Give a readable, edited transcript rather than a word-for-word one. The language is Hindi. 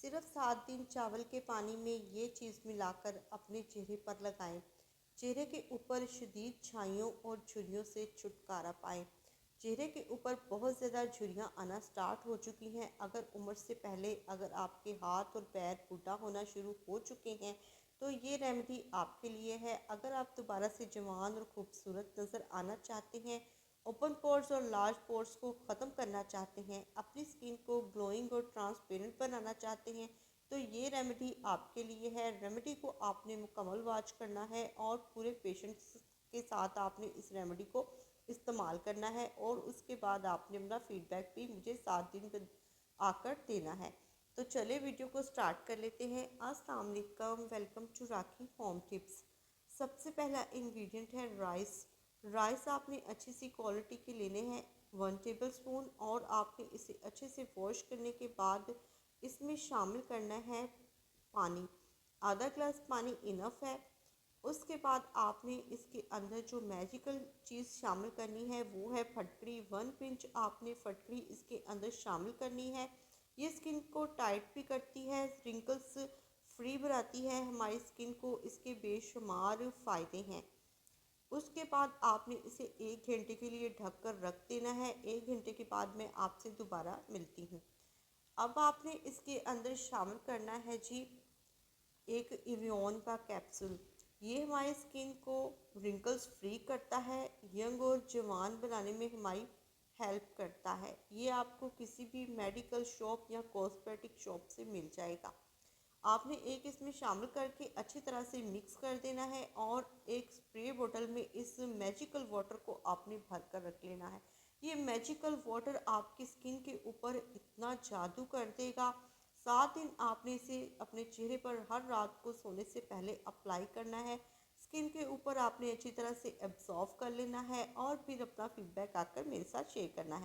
सिर्फ 7 दिन चावल के पानी में ये चीज़ मिलाकर अपने चेहरे पर लगाएं। चेहरे के ऊपर शदीद छाइयों और झुर्रियों से छुटकारा पाएं। चेहरे के ऊपर बहुत ज़्यादा झुर्रियाँ आना स्टार्ट हो चुकी हैं, अगर उम्र से पहले अगर आपके हाथ और पैर बूढ़ा होना शुरू हो चुके हैं तो ये रेमेडी आपके लिए है। अगर आप दोबारा से जवान और खूबसूरत नज़र आना चाहते हैं, ओपन पोर्स और लार्ज पोर्स को ख़त्म करना चाहते हैं, अपनी स्किन को ग्लोइंग और ट्रांसपेरेंट बनाना चाहते हैं, तो ये रेमेडी आपके लिए है। रेमेडी को आपने मुकम्मल वॉच करना है और पूरे पेशेंट्स के साथ आपने इस रेमेडी को इस्तेमाल करना है और उसके बाद आपने अपना फीडबैक भी मुझे 7 दिन बाद आकर देना है। तो चले वीडियो को स्टार्ट कर लेते हैं। अस्सलाम वालेकुम, welcome to Rakhi home tips. सबसे पहला इंग्रेडिएंट है राइस। राइस आपने अच्छी सी क्वालिटी के लेने हैं, 1 टेबल स्पून, और आपने इसे अच्छे से वॉश करने के बाद इसमें शामिल करना है पानी। आधा ग्लास पानी इनफ है। उसके बाद आपने इसके अंदर जो मैजिकल चीज़ शामिल करनी है वो है फटकड़ी। 1 पिंच आपने फटकड़ी इसके अंदर शामिल करनी है। ये स्किन को टाइट भी करती है, रिंकल्स फ्री बनाती है हमारी स्किन को, इसके बेशुमार फ़ायदे हैं। उसके बाद आपने इसे 1 घंटे के लिए ढक कर रख देना है। 1 घंटे के बाद मैं आपसे दोबारा मिलती हूँ। अब आपने इसके अंदर शामिल करना है जी एक इवियन का कैप्सूल। ये हमारी स्किन को रिंकल्स फ्री करता है, यंग और जवान बनाने में हमारी हेल्प करता है। ये आपको किसी भी मेडिकल शॉप या कॉस्मेटिक शॉप से मिल जाएगा। आपने एक इसमें शामिल करके अच्छी तरह से मिक्स कर देना है और एक स्प्रे बोतल में इस मैजिकल वाटर को आपने भर कर रख लेना है। ये मैजिकल वाटर आपकी स्किन के ऊपर इतना जादू कर देगा। 7 दिन आपने इसे अपने चेहरे पर हर रात को सोने से पहले अप्लाई करना है। स्किन के ऊपर आपने अच्छी तरह से एब्जॉर्व कर लेना है और फिर अपना फीडबैक आकर मेरे साथ शेयर करना है।